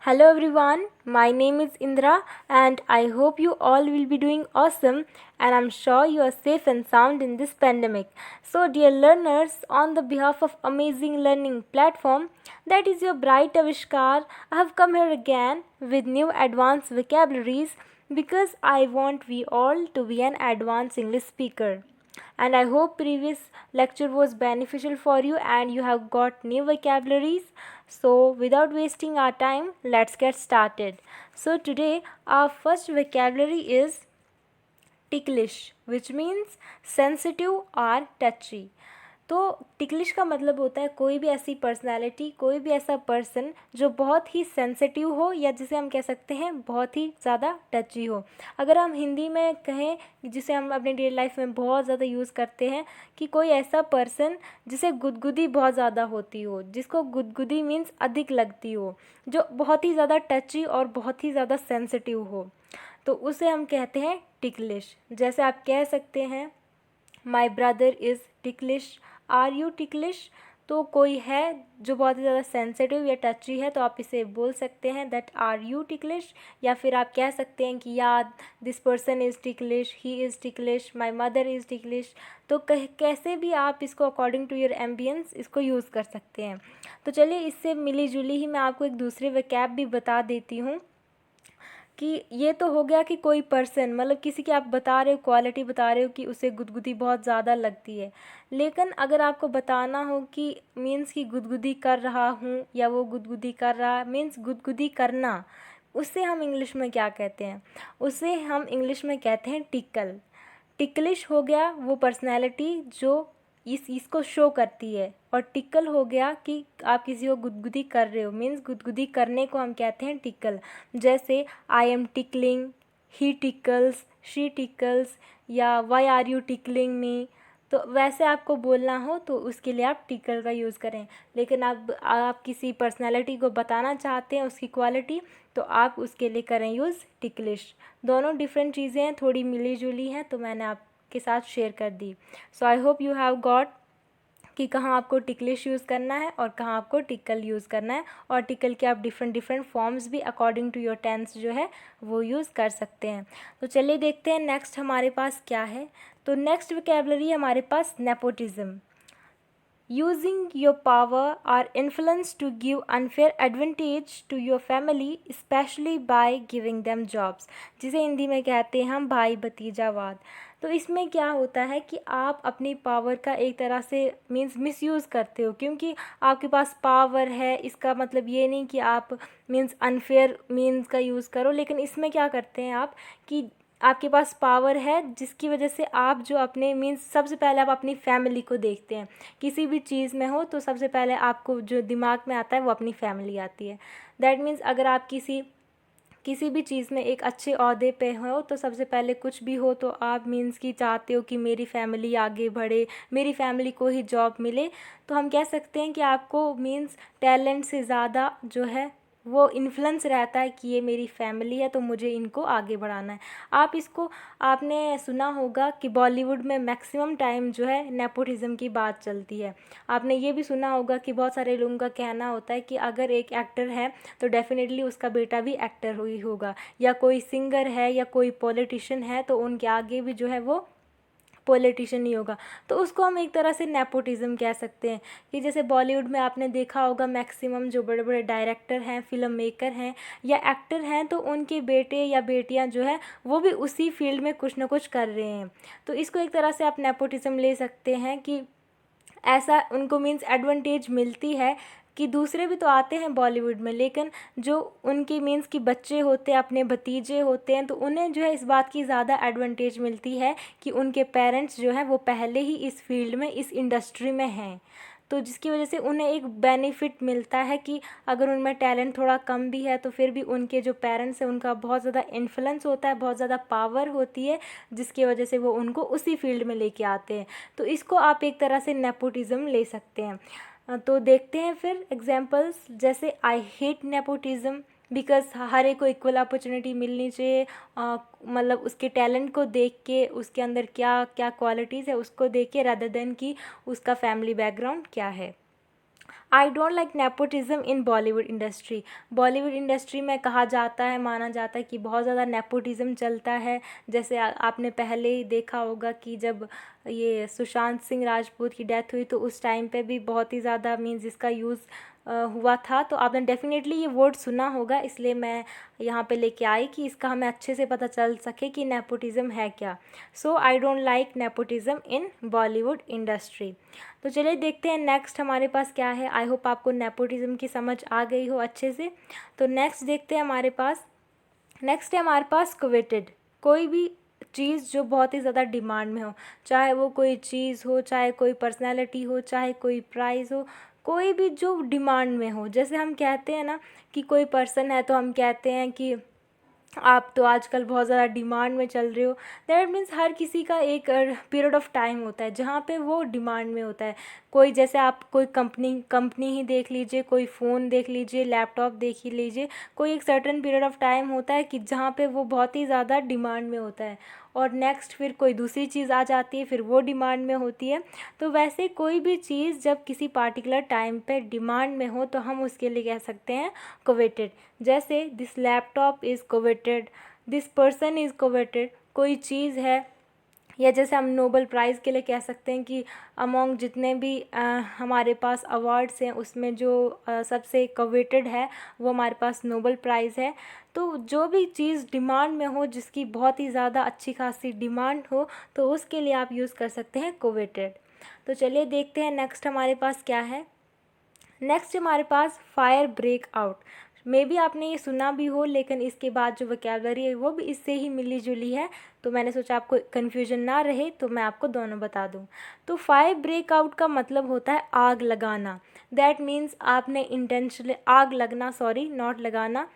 Hello everyone, my name is Indira and I hope you all will be doing awesome and I'm sure you are safe and sound in this pandemic. So dear learners, on the behalf of Amazing Learning Platform, that is your bright Avishkar, I have come here again with new advanced vocabularies because I want we all to be an advanced English speaker. And I hope previous lecture was beneficial for you and you have got new vocabularies. So without wasting our time, let's get started. So today our first vocabulary is ticklish, which means sensitive or touchy. तो ticklish का मतलब होता है कोई भी ऐसी personality, कोई भी ऐसा पर्सन जो बहुत ही सेंसिटिव हो या जिसे हम कह सकते हैं बहुत ही ज़्यादा टची हो. अगर हम हिंदी में कहें जिसे हम अपने डेली लाइफ में बहुत ज़्यादा यूज़ करते हैं कि कोई ऐसा पर्सन जिसे गुदगुदी बहुत ज़्यादा होती हो, जिसको गुदगुदी मीन्स अधिक लगती हो, जो बहुत ही ज़्यादा टची और बहुत ही ज़्यादा सेंसिटिव हो, तो उसे हम कहते हैं टिकलिश. जैसे आप कह सकते हैं my brother is ticklish, are you ticklish. तो कोई है जो बहुत ही ज़्यादा सेंसिटिव या टची है तो आप इसे बोल सकते हैं दैट आर यू टिकलिश. या फिर आप कह सकते हैं कि या this person is ticklish, he is ticklish, my mother is ticklish. तो कैसे भी आप इसको अकॉर्डिंग टू योर एम्बियंस इसको यूज़ कर सकते हैं. तो चलिए इससे मिली जुली ही मैं आपको एक दूसरे वैकैब भी बता देती हूँ कि ये तो हो गया कि कोई पर्सन मतलब किसी की आप बता रहे हो, क्वालिटी बता रहे हो कि उसे गुदगुदी बहुत ज़्यादा लगती है. लेकिन अगर आपको बताना हो कि मीन्स कि गुदगुदी कर रहा हूँ या वो गुदगुदी कर रहा मीन्स गुदगुदी करना, उससे हम इंग्लिश में क्या कहते हैं? उसे हम इंग्लिश में कहते हैं टिकल. टिकलिश हो गया वो पर्सनैलिटी जो इसको शो करती है, और टिकल हो गया कि आप किसी को गुदगुदी कर रहे हो, मीन्स गुदगुदी करने को हम कहते हैं टिकल. जैसे I am tickling, he tickles, she tickles, या वाई आर यू टिकलिंग मी. तो वैसे आपको बोलना हो तो उसके लिए आप टिकल का यूज़ करें. लेकिन आप किसी पर्सनैलिटी को बताना चाहते हैं उसकी क्वालिटी, तो आप उसके लिए करें यूज़ टिकलिश. दोनों डिफरेंट चीज़ें हैं, थोड़ी मिली जुली हैं, तो मैंने आपके साथ शेयर कर दी. So I hope you have got कि कहाँ आपको टिकलिश यूज़ करना है और कहाँ आपको टिकल यूज़ करना है. और टिकल के आप डिफरेंट फॉर्म्स भी अकॉर्डिंग टू योर टेंस जो है वो यूज़ कर सकते हैं. तो चलिए देखते हैं नेक्स्ट हमारे पास क्या है. तो नेक्स्ट वोकैबुलरी हमारे पास nepotism. Using your power or influence to give unfair advantage to your family, especially by giving them jobs, जिसे हिंदी में कहते हैं हम भाई भतीजावाद. तो इसमें क्या होता है कि आप अपनी पावर का एक तरह से मीन्स मिसयूज़ करते हो, क्योंकि आपके पास पावर है. इसका मतलब ये नहीं कि आप मीन्स अनफेयर मीन्स का यूज़ करो, लेकिन इसमें क्या करते हैं आप कि आपके पास पावर है जिसकी वजह से आप जो अपने मीन्स सबसे पहले आप अपनी फैमिली को देखते हैं. किसी भी चीज़ में हो तो सबसे पहले आपको जो दिमाग में आता है वो अपनी फैमिली आती है. दैट मीन्स अगर आप किसी भी चीज़ में एक अच्छे ओहदे पे हो तो सबसे पहले कुछ भी हो तो आप मीन्स की चाहते हो कि मेरी फैमिली आगे बढ़े, मेरी फैमिली को ही जॉब मिले. तो हम कह सकते हैं कि आपको मीन्स टैलेंट से ज़्यादा जो है वो इन्फ्लुएंस रहता है कि ये मेरी फैमिली है तो मुझे इनको आगे बढ़ाना है. आपने सुना होगा कि बॉलीवुड में मैक्सिमम टाइम जो है नेपोटिज्म की बात चलती है. आपने ये भी सुना होगा कि बहुत सारे लोगों का कहना होता है कि अगर एक एक्टर है तो डेफिनेटली उसका बेटा भी एक्टर ही होगा, या कोई सिंगर है या कोई पॉलिटिशियन है तो उनके आगे भी जो है वो पॉलिटिशियन ही होगा. तो उसको हम एक तरह से नेपोटिज्म कह सकते हैं. कि जैसे बॉलीवुड में आपने देखा होगा मैक्सिमम जो बड़े बड़े डायरेक्टर हैं, फिल्म मेकर हैं या एक्टर हैं, तो उनके बेटे या बेटियां जो है वो भी उसी फील्ड में कुछ ना कुछ कर रहे हैं. तो इसको एक तरह से आप नेपोटिज्म ले सकते हैं कि ऐसा उनको मीन्स एडवांटेज मिलती है कि दूसरे भी तो आते हैं बॉलीवुड में, लेकिन जो उनकी मीन्स की बच्चे होते हैं, अपने भतीजे होते हैं, तो उन्हें जो है इस बात की ज़्यादा एडवांटेज मिलती है कि उनके पेरेंट्स जो हैं वो पहले ही इस फील्ड में, इस इंडस्ट्री में हैं. तो जिसकी वजह से उन्हें एक बेनिफिट मिलता है कि अगर उनमें टैलेंट थोड़ा कम भी है तो फिर भी उनके जो पेरेंट्स हैं उनका बहुत ज़्यादा इन्फ्लुएंस होता है, बहुत ज़्यादा पावर होती है, जिसकी वजह से वो उनको उसी फील्ड में लेके आते हैं. तो इसको आप एक तरह से नेपोटिज्म ले सकते हैं. तो देखते हैं फिर एग्जांपल्स. जैसे आई हेट नेपोटिज्म बिकॉज हर एक को इक्वल अपॉर्चुनिटी मिलनी चाहिए. मतलब उसके टैलेंट को देख के, उसके अंदर क्या क्या क्वालिटीज़ है उसको देख के, रादर देन कि उसका फैमिली बैकग्राउंड क्या है. आई don't like nepotism in Bollywood industry. Bollywood industry में कहा जाता है, माना जाता है कि बहुत ज़्यादा नेपोटिज़म चलता है। जैसे आपने पहले ही देखा होगा कि जब ये सुशांत सिंह राजपूत की डेथ हुई तो उस टाइम पे भी बहुत ही ज़्यादा मीन्स इसका यूज़ हुआ था। तो आपने डेफिनेटली ये वर्ड सुना होगा, इसलिए मैं यहाँ पे लेके आई कि इसका हमें अच्छे से पता चल सके कि नेपोटिज़म है क्या। So I don't like nepotism in Bollywood industry. तो चलिए देखते हैं नेक्स्ट हमारे पास क्या है। आई होप आपको नेपोटिज़म की समझ आ गई हो अच्छे से। तो नेक्स्ट देखते हैं हमारे पास, नेक्स्ट है हमारे पास कोवेटेड। कोई भी चीज़ जो बहुत ही ज़्यादा डिमांड में हो, चाहे वो कोई चीज़ हो, चाहे कोई पर्सनैलिटी हो, चाहे कोई प्राइज़ हो, कोई भी जो डिमांड में हो। जैसे हम कहते हैं ना कि कोई पर्सन है तो हम कहते हैं कि आप तो आजकल बहुत ज़्यादा डिमांड में चल रहे हो। दैट मीन्स हर किसी का एक पीरियड ऑफ टाइम होता है जहाँ पे वो डिमांड में होता है। कोई जैसे आप कोई कंपनी ही देख लीजिए, कोई फ़ोन देख लीजिए, लैपटॉप देख ही लीजिए, कोई एक सर्टेन पीरियड ऑफ टाइम होता है कि जहाँ पे वो बहुत ही ज़्यादा डिमांड में होता है, और नेक्स्ट फिर कोई दूसरी चीज़ आ जाती है, फिर वो डिमांड में होती है। तो वैसे कोई भी चीज़ जब किसी पार्टिकुलर टाइम पे डिमांड में हो तो हम उसके लिए कह सकते हैं कोवेटेड। जैसे this laptop is coveted, this person is coveted. कोई चीज़ है, या जैसे हम नोबेल प्राइज़ के लिए कह सकते हैं कि अमॉन्ग जितने भी हमारे पास अवार्ड्स हैं उसमें जो सबसे कोवेटेड है वो हमारे पास नोबेल प्राइज़ है। तो जो भी चीज़ डिमांड में हो, जिसकी बहुत ही ज़्यादा अच्छी खासी डिमांड हो, तो उसके लिए आप यूज़ कर सकते हैं कोवेटेड। तो चलिए देखते हैं नेक्स्ट हमारे पास क्या है। नेक्स्ट हमारे पास fire break out. Maybe आपने ये सुना भी हो, लेकिन इसके बाद जो वोकैबुलरी है वो भी इससे ही मिली जुली है, तो मैंने सोचा आपको कन्फ्यूजन ना रहे तो मैं आपको दोनों बता दूं। तो फायर ब्रेक आउट का मतलब होता है आग लगाना। दैट मीन्स आपने इंटेंशनली आग लगना, सॉरी नॉट लगाना।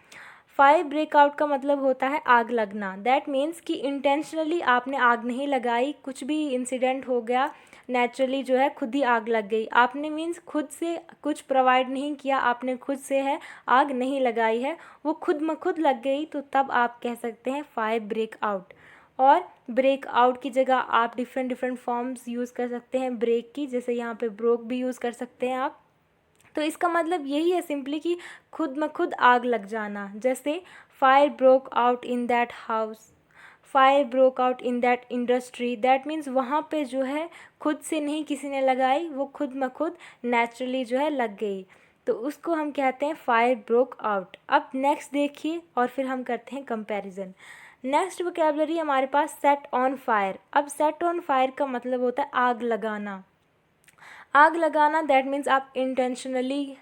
फायर ब्रेकआउट का मतलब होता है आग लगना। दैट मीन्स कि इंटेंशनली आपने आग नहीं लगाई, कुछ भी इंसिडेंट हो गया, नेचुरली जो है खुद ही आग लग गई। आपने मीन्स खुद से कुछ प्रोवाइड नहीं किया, आपने खुद से है आग नहीं लगाई है, वो खुद म खुद लग गई, तो तब आप कह सकते हैं फायर ब्रेकआउट। और ब्रेकआउट की जगह आप डिफरेंट फॉर्म्स यूज़ कर सकते हैं ब्रेक की, जैसे यहाँ पे ब्रोक भी यूज़ कर सकते हैं आप। तो इसका मतलब यही है सिंपली कि खुद म खुद आग लग जाना। जैसे fire broke out in that house, fire broke out in that industry. That means वहाँ पे जो है खुद से नहीं किसी ने लगाई, वो खुद म खुद नेचुरली जो है लग गई, तो उसको हम कहते हैं फायर ब्रोक आउट। अब नेक्स्ट देखिए और फिर हम करते हैं कंपैरिजन। नेक्स्ट वोकैबुलरी हमारे पास सेट ऑन फायर। अब सेट ऑन फायर का मतलब होता है आग लगाना। आग लगाना दैट मीन्स आप इंटेंशनली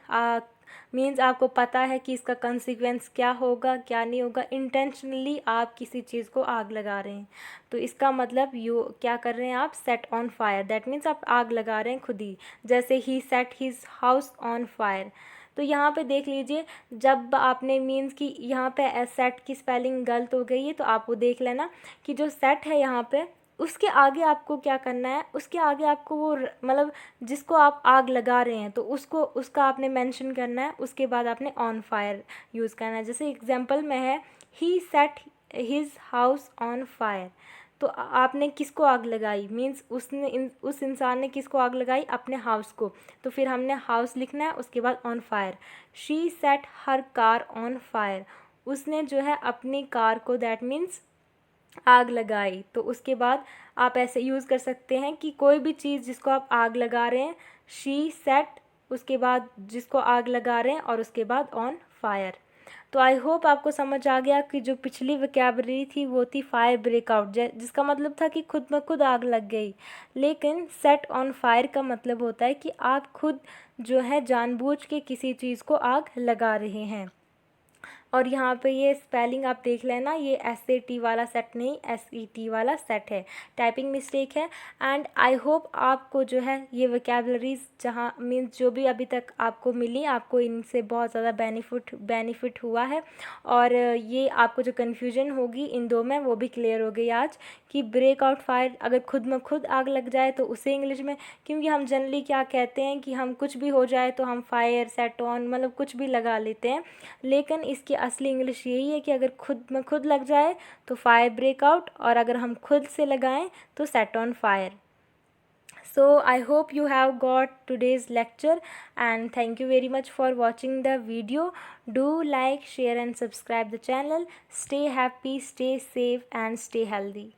मीन्स आपको पता है कि इसका कंसिक्वेंस क्या होगा क्या नहीं होगा, इंटेंशनली आप किसी चीज़ को आग लगा रहे हैं, तो इसका मतलब यू क्या कर रहे हैं आप, set on fire. That means आप आग लगा रहे हैं खुद ही। जैसे ही set his house on fire. तो यहाँ पे देख लीजिए, जब आपने मीन्स कि यहाँ पे सेट की स्पेलिंग गलत हो गई है, तो आप वो देख लेना कि जो सेट है यहाँ पे उसके आगे आपको क्या करना है, उसके आगे आपको वो मतलब जिसको आप आग लगा रहे हैं तो उसको उसका आपने मेंशन करना है, उसके बाद आपने ऑन फायर यूज़ करना है। जैसे एग्जांपल में है he set his house on fire, तो आपने किसको आग लगाई, मीन्स उस इंसान ने किसको आग लगाई, अपने हाउस को, तो फिर हमने हाउस लिखना है, उसके बाद on fire. She said her car on fire, उसने जो है अपनी कार को दैट मीन्स आग लगाई। तो उसके बाद आप ऐसे यूज़ कर सकते हैं कि कोई भी चीज़ जिसको आप आग लगा रहे हैं, शी सेट, उसके बाद जिसको आग लगा रहे हैं और उसके बाद ऑन फायर। तो आई होप आपको समझ आ गया कि जो पिछली वोकैबुलरी थी वो थी फायर ब्रेकआउट, जिसका मतलब था कि खुद ब खुद आग लग गई, लेकिन सेट ऑन फायर का मतलब होता है कि आप खुद जो है जानबूझ के किसी चीज़ को आग लगा रहे हैं। और यहाँ पे ये स्पेलिंग आप देख लेना, ये SAT वाला सेट नहीं, SET वाला सेट है, टाइपिंग मिस्टेक है। एंड आई होप आपको जो है ये वोकैबुलरीज जहाँ मीन्स जो भी अभी तक आपको मिली, आपको इनसे बहुत ज़्यादा बेनिफिट हुआ है, और ये आपको जो कन्फ्यूजन होगी इन दो में वो भी क्लियर हो गई आज, कि ब्रेक आउट फायर अगर खुद में खुद आग लग जाए तो उसे इंग्लिश में, क्योंकि हम जनरली क्या कहते हैं कि हम कुछ भी हो जाए तो हम फायर सेट ऑन मतलब कुछ भी लगा लेते हैं, लेकिन इसकी असली इंग्लिश यही है कि अगर खुद में खुद लग जाए तो फायर ब्रेकआउट, और अगर हम खुद से लगाएं तो set on fire. So I hope you have got today's lecture, and thank you very much for watching the video. Do like, share and subscribe the channel. Stay happy, stay safe and stay healthy.